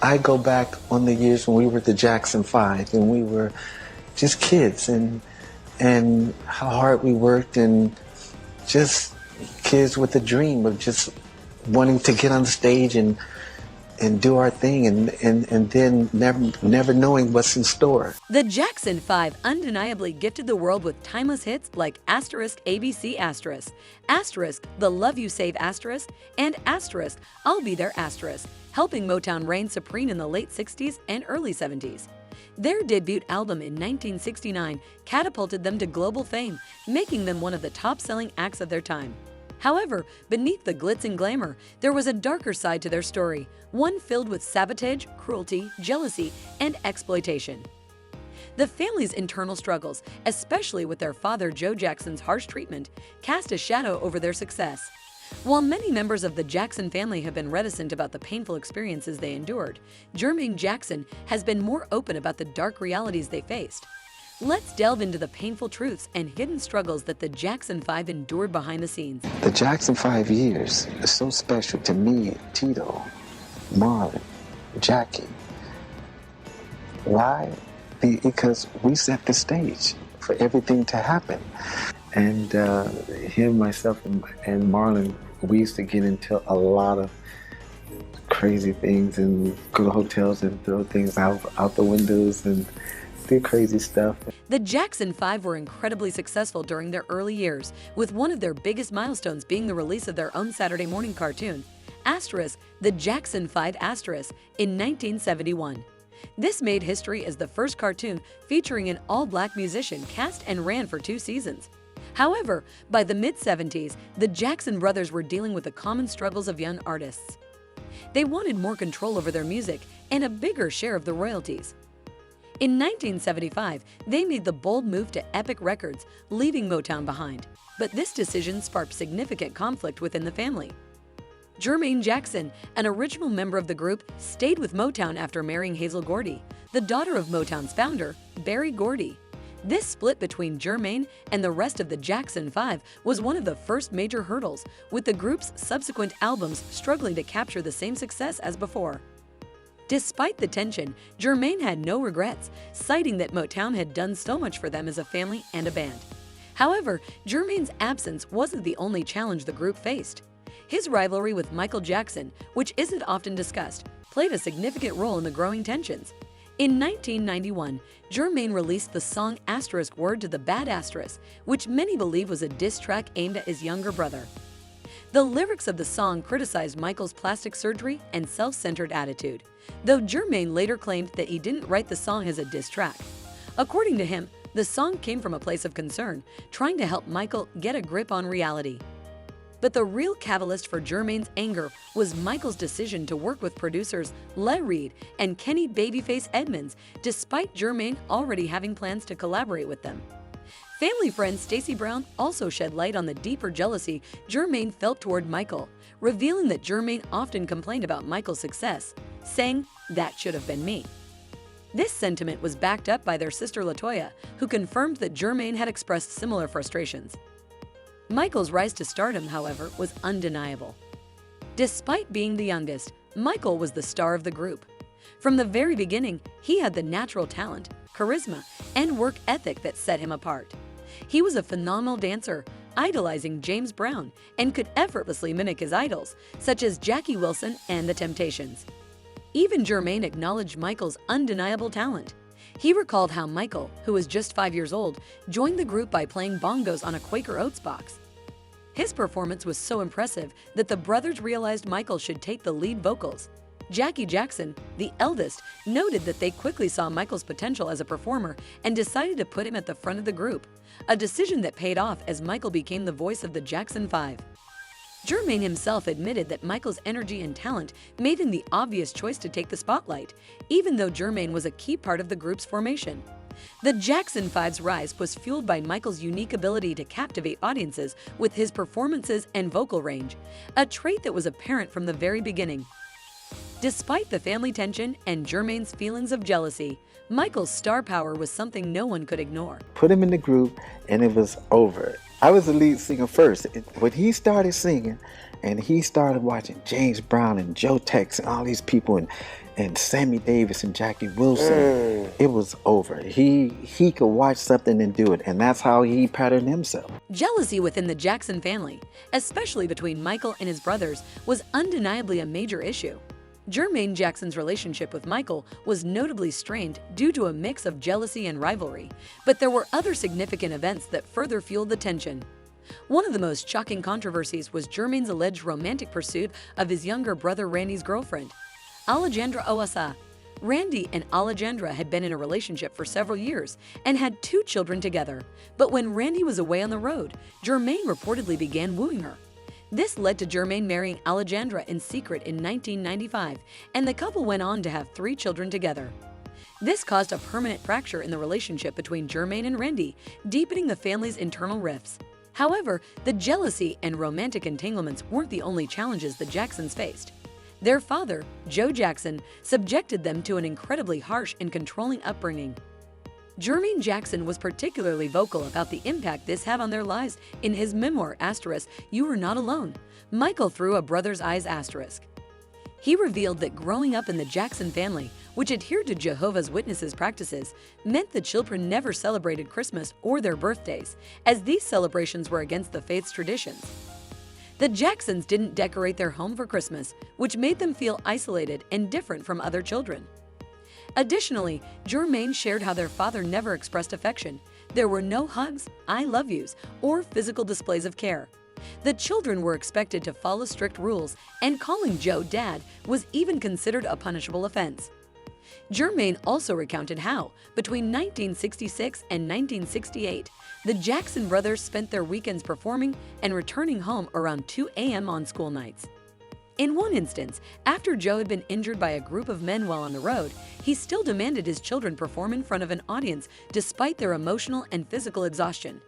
I go back on the years when we were the Jackson Five and we were just kids, and how hard we worked, and just kids with a dream of just wanting to get on the stage and do our thing, and then never knowing what's in store. The Jackson 5 undeniably gifted the world with timeless hits like Asterisk ABC Asterisk, Asterisk The Love You Save Asterisk, and Asterisk I'll Be There Asterisk, helping Motown reign supreme in the late 60s and early 70s. Their debut album in 1969 catapulted them to global fame, making them one of the top-selling acts of their time. However, beneath the glitz and glamour, there was a darker side to their story, one filled with sabotage, cruelty, jealousy, and exploitation. The family's internal struggles, especially with their father Joe Jackson's harsh treatment, cast a shadow over their success. While many members of the Jackson family have been reticent about the painful experiences they endured, Jermaine Jackson has been more open about the dark realities they faced. Let's delve into the painful truths and hidden struggles that the Jackson 5 endured behind the scenes. The Jackson 5 years is so special to me, Tito, Marlon, Jackie. Why? Because we set the stage for everything to happen. And him, myself, and Marlon, we used to get into a lot of crazy things and go to hotels and throw things out the windows and do crazy stuff. The Jackson 5 were incredibly successful during their early years, with one of their biggest milestones being the release of their own Saturday morning cartoon, Asterisk The Jackson 5 Asterisk, in 1971. This made history as the first cartoon featuring an all-black musician cast and ran for 2 seasons. However, by the mid-70s, the Jackson brothers were dealing with the common struggles of young artists. They wanted more control over their music and a bigger share of the royalties. In 1975, they made the bold move to Epic Records, leaving Motown behind. But this decision sparked significant conflict within the family. Jermaine Jackson, an original member of the group, stayed with Motown after marrying Hazel Gordy, the daughter of Motown's founder, Berry Gordy. This split between Jermaine and the rest of the Jackson 5 was one of the first major hurdles, with the group's subsequent albums struggling to capture the same success as before. Despite the tension, Jermaine had no regrets, citing that Motown had done so much for them as a family and a band. However, Jermaine's absence wasn't the only challenge the group faced. His rivalry with Michael Jackson, which isn't often discussed, played a significant role in the growing tensions. In 1991, Jermaine released the song Asterisk Word to the Bad Asterisk, which many believe was a diss track aimed at his younger brother. The lyrics of the song criticized Michael's plastic surgery and self-centered attitude, though Jermaine later claimed that he didn't write the song as a diss track. According to him, the song came from a place of concern, trying to help Michael get a grip on reality. But the real catalyst for Jermaine's anger was Michael's decision to work with producers Les Reed and Kenny Babyface Edmonds, despite Jermaine already having plans to collaborate with them. Family friend Stacey Brown also shed light on the deeper jealousy Jermaine felt toward Michael, revealing that Jermaine often complained about Michael's success, saying, "That should have been me." This sentiment was backed up by their sister LaToya, who confirmed that Jermaine had expressed similar frustrations. Michael's rise to stardom, however, was undeniable. Despite being the youngest, Michael was the star of the group. From the very beginning, he had the natural talent, charisma, and work ethic that set him apart. He was a phenomenal dancer, idolizing James Brown, and could effortlessly mimic his idols, such as Jackie Wilson and The Temptations. Even Jermaine acknowledged Michael's undeniable talent. He recalled how Michael, who was just 5 years old, joined the group by playing bongos on a Quaker Oats box. His performance was so impressive that the brothers realized Michael should take the lead vocals. Jackie Jackson, the eldest, noted that they quickly saw Michael's potential as a performer and decided to put him at the front of the group, a decision that paid off as Michael became the voice of the Jackson 5. Jermaine himself admitted that Michael's energy and talent made him the obvious choice to take the spotlight, even though Jermaine was a key part of the group's formation. The Jackson 5's rise was fueled by Michael's unique ability to captivate audiences with his performances and vocal range, a trait that was apparent from the very beginning. Despite the family tension and Jermaine's feelings of jealousy, Michael's star power was something no one could ignore. Put him in the group and it was over. I was the lead singer first. When he started singing and he started watching James Brown and Joe Tex and all these people and Sammy Davis and Jackie Wilson, it was over. He could watch something and do it, and that's how he patterned himself. Jealousy within the Jackson family, especially between Michael and his brothers, was undeniably a major issue. Jermaine Jackson's relationship with Michael was notably strained due to a mix of jealousy and rivalry, but there were other significant events that further fueled the tension. One of the most shocking controversies was Jermaine's alleged romantic pursuit of his younger brother Randy's girlfriend, Alejandra Owasa. Randy and Alejandra had been in a relationship for several years and had 2 children together, but when Randy was away on the road, Jermaine reportedly began wooing her. This led to Jermaine marrying Alejandra in secret in 1995, and the couple went on to have 3 children together. This caused a permanent fracture in the relationship between Jermaine and Randy, deepening the family's internal rifts. However, the jealousy and romantic entanglements weren't the only challenges the Jacksons faced. Their father, Joe Jackson, subjected them to an incredibly harsh and controlling upbringing. Jermaine Jackson was particularly vocal about the impact this had on their lives in his memoir, You Were Not Alone, Michael Through a Brother's Eyes. He revealed that growing up in the Jackson family, which adhered to Jehovah's Witnesses practices, meant the children never celebrated Christmas or their birthdays, as these celebrations were against the faith's traditions. The Jacksons didn't decorate their home for Christmas, which made them feel isolated and different from other children. Additionally, Jermaine shared how their father never expressed affection. There were no hugs, I love yous, or physical displays of care. The children were expected to follow strict rules, and calling Joe dad was even considered a punishable offense. Jermaine also recounted how, between 1966 and 1968, the Jackson brothers spent their weekends performing and returning home around 2 a.m. on school nights. In one instance, after Joe had been injured by a group of men while on the road, he still demanded his children perform in front of an audience despite their emotional and physical exhaustion.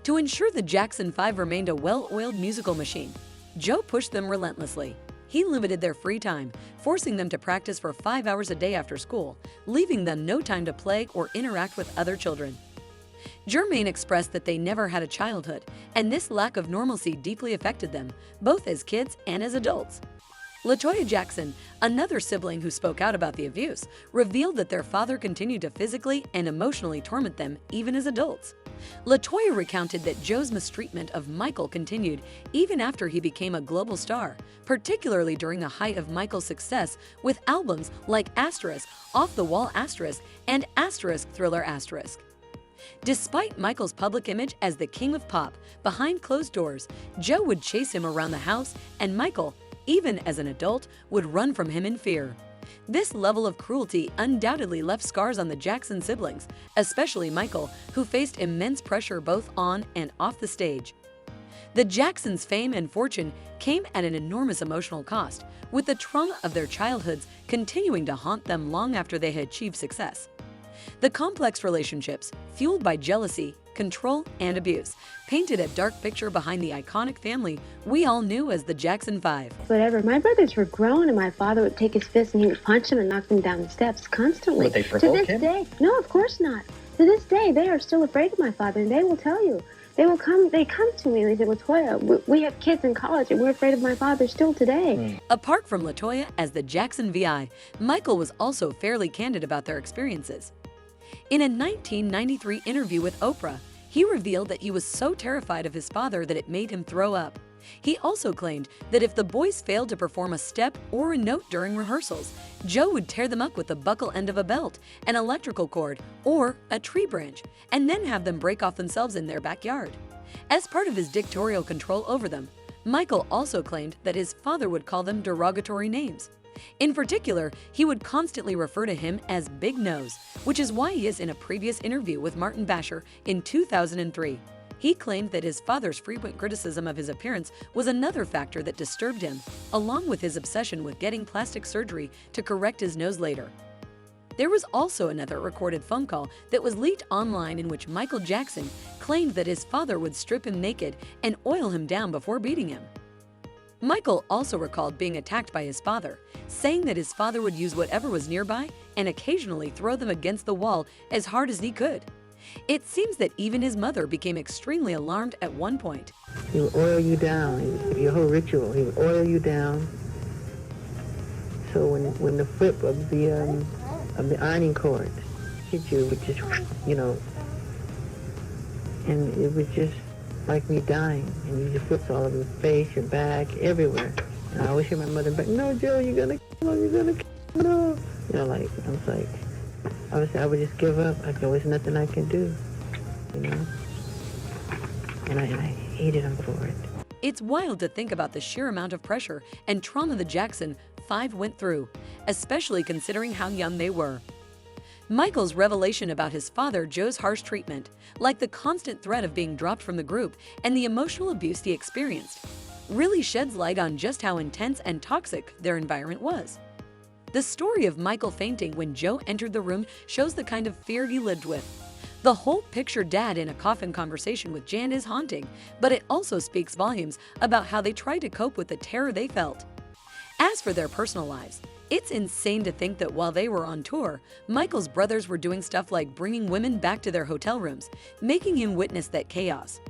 To ensure the Jackson 5 remained a well-oiled musical machine, Joe pushed them relentlessly. He limited their free time, forcing them to practice for 5 hours a day after school, leaving them no time to play or interact with other children. Jermaine expressed that they never had a childhood, and this lack of normalcy deeply affected them, both as kids and as adults. LaToya Jackson, another sibling who spoke out about the abuse, revealed that their father continued to physically and emotionally torment them even as adults. LaToya recounted that Joe's mistreatment of Michael continued even after he became a global star, particularly during the height of Michael's success with albums like Off the Wall and Thriller *. Despite Michael's public image as the king of pop, behind closed doors, Joe would chase him around the house, and Michael, even as an adult, would run from him in fear. This level of cruelty undoubtedly left scars on the Jackson siblings, especially Michael, who faced immense pressure both on and off the stage. The Jacksons' fame and fortune came at an enormous emotional cost, with the trauma of their childhoods continuing to haunt them long after they had achieved success. The complex relationships, fueled by jealousy, control, and abuse, painted a dark picture behind the iconic family we all knew as the Jackson 5. Whatever. My brothers were grown, and my father would take his fist and he would punch them and knock them down the steps constantly. Would they provoke him? To this day, no, of course not. To this day, they are still afraid of my father, and they will tell you. They come to me and they say, LaToya, we have kids in college and we're afraid of my father still today. Apart from LaToya as the Jackson VI, Michael was also fairly candid about their experiences. In a 1993 interview with Oprah, he revealed that he was so terrified of his father that it made him throw up. He also claimed that if the boys failed to perform a step or a note during rehearsals, Joe would tear them up with the buckle end of a belt, an electrical cord, or a tree branch, and then have them break off themselves in their backyard. As part of his dictatorial control over them, Michael also claimed that his father would call them derogatory names. In particular, he would constantly refer to him as Big Nose, which is why he is in a previous interview with Martin Basher in 2003. He claimed that his father's frequent criticism of his appearance was another factor that disturbed him, along with his obsession with getting plastic surgery to correct his nose later. There was also another recorded phone call that was leaked online in which Michael Jackson claimed that his father would strip him naked and oil him down before beating him. Michael also recalled being attacked by his father, saying that his father would use whatever was nearby and occasionally throw them against the wall as hard as he could. It seems that even his mother became extremely alarmed at one point. He will oil you down. Your whole ritual, he will oil you down, So when the flip of the ironing cord hit you, it would just, you know, and it was just like me dying. And you just flipped all over your face, your back, everywhere. And I always hear my mother back, "No, Joe, you're gonna kill him, you're gonna kill him, no." You know, like, I was like, I would just give up. I go, there's nothing I can do, you know? And I hated him for it. It's wild to think about the sheer amount of pressure and trauma the Jackson 5 went through, especially considering how young they were. Michael's revelation about his father Joe's harsh treatment, like the constant threat of being dropped from the group and the emotional abuse he experienced, really sheds light on just how intense and toxic their environment was. The story of Michael fainting when Joe entered the room shows the kind of fear he lived with. The whole picture dad in a coffin conversation with Jan is haunting, but it also speaks volumes about how they tried to cope with the terror they felt. As for their personal lives, it's insane to think that while they were on tour, Michael's brothers were doing stuff like bringing women back to their hotel rooms, making him witness that chaos.